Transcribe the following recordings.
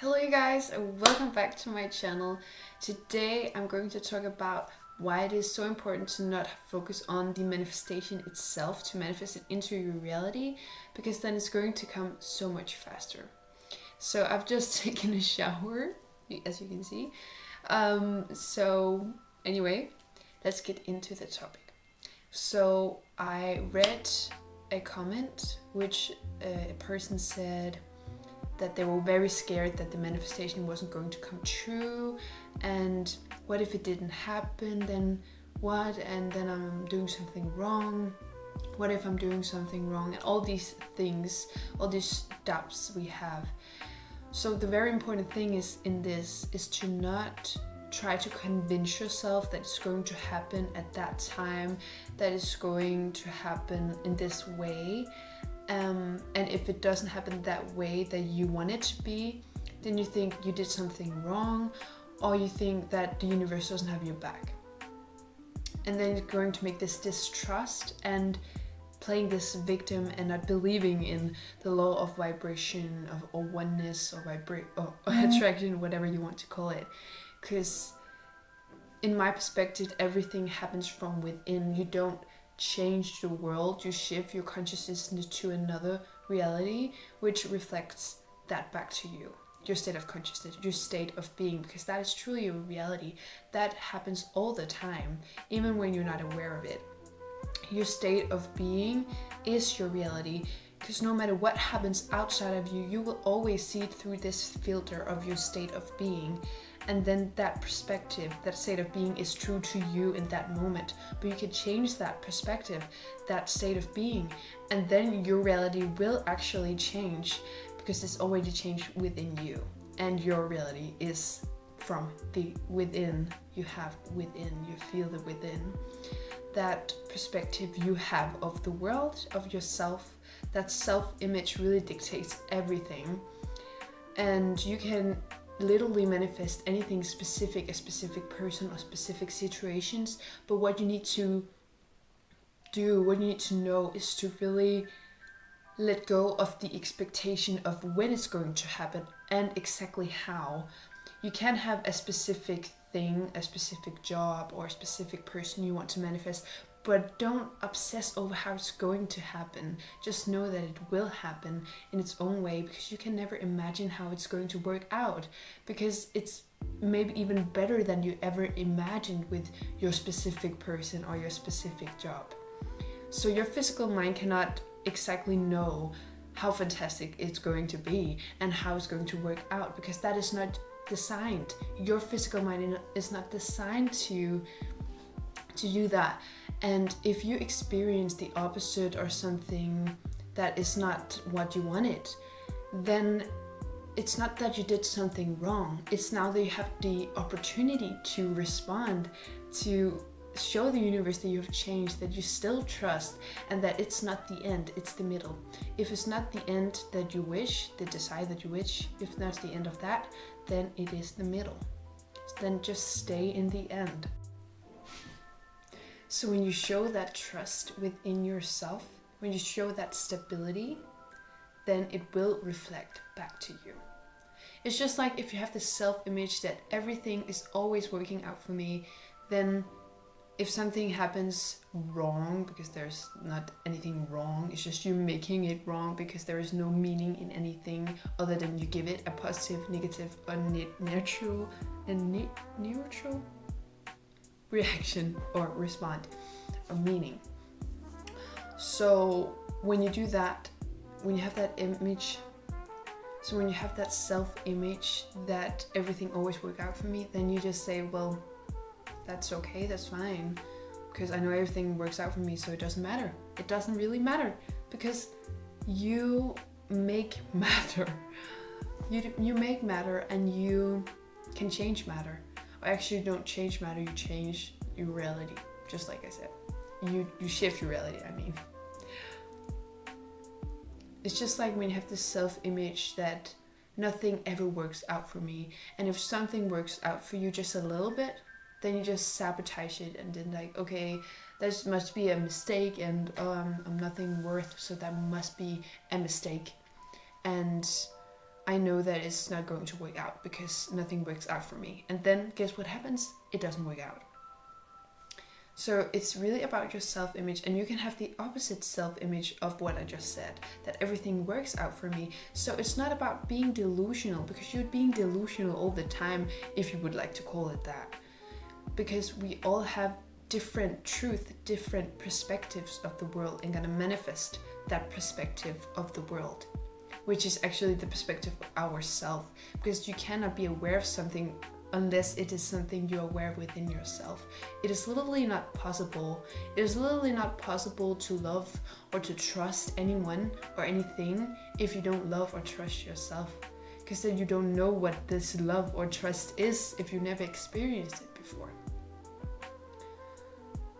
Hello you guys, and welcome back to my channel. Today I'm going to talk about why it is so important to not focus on the manifestation itself, to manifest it into your reality, because then it's going to come so much faster. So I've just taken a shower, as you can see. So anyway, let's get into the topic. So I read a comment which a person said that they were very scared that the manifestation wasn't going to come true, and what if it didn't happen, then what, and then I'm doing something wrong, what if I'm doing something wrong, and all these things, all these doubts we have. So the very important thing is in this is to not try to convince yourself that it's going to happen at that time, that it's going to happen in this way. And if it doesn't happen that way that you want it to be, then you think you did something wrong, or you think that the universe doesn't have your back. And then you're going to make this distrust and playing this victim and not believing in the law of vibration, or oneness, or attraction, whatever you want to call it. Because in my perspective, everything happens from within. You don't change the world, you shift your consciousness into another reality which reflects that back to you, your state of consciousness, your state of being, because that is truly your reality. That happens all the time, even when you're not aware of it. Your state of being is your reality, because no matter what happens outside of you, you will always see it through this filter of your state of being. And then that perspective, that state of being is true to you in that moment. But you can change that perspective, that state of being, and then your reality will actually change, because it's already changed within you. And your reality is from the within. You have within, you feel the within. That perspective you have of the world, of yourself, that self-image really dictates everything. And you can literally manifest anything specific, a specific person or specific situations, but what you need to do, what you need to know, is to really let go of the expectation of when it's going to happen and exactly how. You can have a specific thing, a specific job, or a specific person you want to manifest, but don't obsess over how it's going to happen. Just know that it will happen in its own way, because you can never imagine how it's going to work out, because it's maybe even better than you ever imagined with your specific person or your specific job. So your physical mind cannot exactly know how fantastic it's going to be and how it's going to work out, because that is not designed. Your physical mind is not designed to do that. And if you experience the opposite or something that is not what you wanted, then it's not that you did something wrong. It's now that you have the opportunity to respond, to show the universe that you have changed, that you still trust, and that it's not the end, it's the middle. If it's not the end that you wish, the desire that you wish, if that's the end of that, then it is the middle. Then just stay in the end. So when you show that trust within yourself, when you show that stability, then it will reflect back to you. It's just like if you have this self-image that everything is always working out for me, then if something happens wrong, because there's not anything wrong, it's just you making it wrong because there is no meaning in anything other than you give it a positive, negative, or neutral reaction or respond or meaning. So when you do that, when you have that image, so when you have that self-image that everything always works out for me, then you just say, well, that's okay, that's fine, because I know everything works out for me, so it doesn't matter. It doesn't really matter, because you make matter. You make matter, and you can change matter. Or actually, you don't change matter, you change your reality, just like I said. You shift your reality, I mean. It's just like when you have this self-image that nothing ever works out for me, and if something works out for you just a little bit, then you just sabotage it, and then like, okay, that must be a mistake, and I'm nothing worth, so that must be a mistake. And I know that it's not going to work out because nothing works out for me. And then guess what happens? It doesn't work out. So it's really about your self-image, and you can have the opposite self-image of what I just said, that everything works out for me. So it's not about being delusional, because you're being delusional all the time, if you would like to call it that. Because we all have different truth, different perspectives of the world, and gonna manifest that perspective of the world, which is actually the perspective of ourself. Because you cannot be aware of something unless it is something you're aware within yourself. It is literally not possible. It is literally not possible to love or to trust anyone or anything if you don't love or trust yourself. Because then you don't know what this love or trust is if you never experienced it before.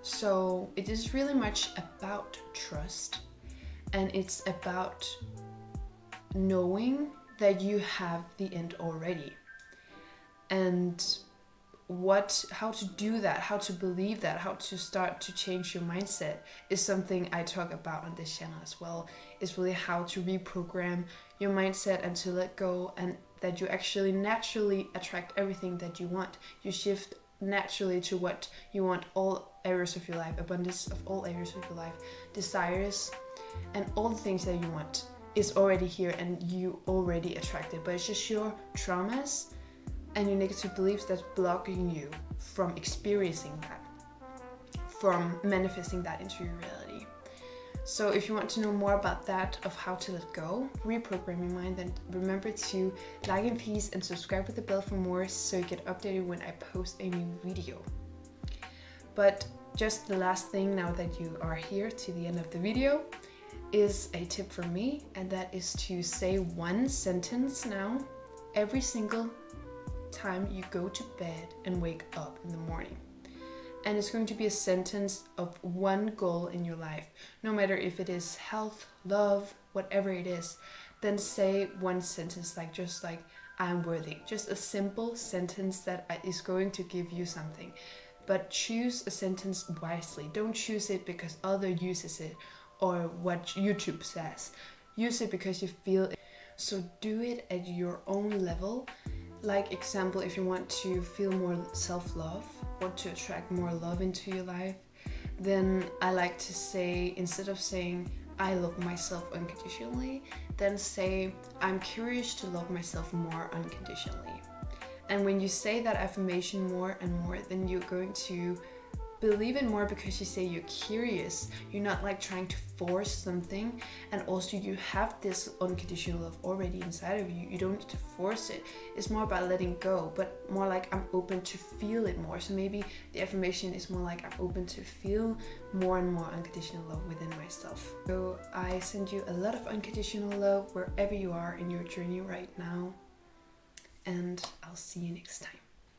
So it is really much about trust, and it's about knowing that you have the end already. And how to do that, how to believe that, how to start to change your mindset is something I talk about on this channel as well. It's really how to reprogram your mindset and to let go, and that you actually naturally attract everything that you want. You shift naturally to what you want, all areas of your life, abundance of all areas of your life, desires, and all the things that you want is already here and you already attract it. But it's just your traumas and your negative beliefs that's blocking you from experiencing that, from manifesting that into your reality. So if you want to know more about that, of how to let go, reprogram your mind, then remember to like and peace and subscribe with the bell for more, so you get updated when I post a new video. But just the last thing, now that you are here to the end of the video, is a tip from me, and that is to say one sentence now every single time you go to bed and wake up in the morning. And it's going to be a sentence of one goal in your life, no matter if it is health, love, whatever it is. Then say one sentence, just like I'm worthy. Just a simple sentence that is going to give you something. But choose a sentence wisely. Don't choose it because other uses it or what YouTube says. Use it because you feel it. So do it at your own level. Like example, if you want to feel more self-love or to attract more love into your life, then I like to say, instead of saying I love myself unconditionally, then say I'm curious to love myself more unconditionally. And when you say that affirmation more and more, then you're going to believe it more, because you say you're curious. You're not like trying to force something, and also you have this unconditional love already inside of you. You don't need to force it. It's more about letting go, but more like I'm open to feel it more. So maybe the affirmation is more like I'm open to feel more and more unconditional love within myself. So I send you a lot of unconditional love wherever you are in your journey right now, and I'll see you next time.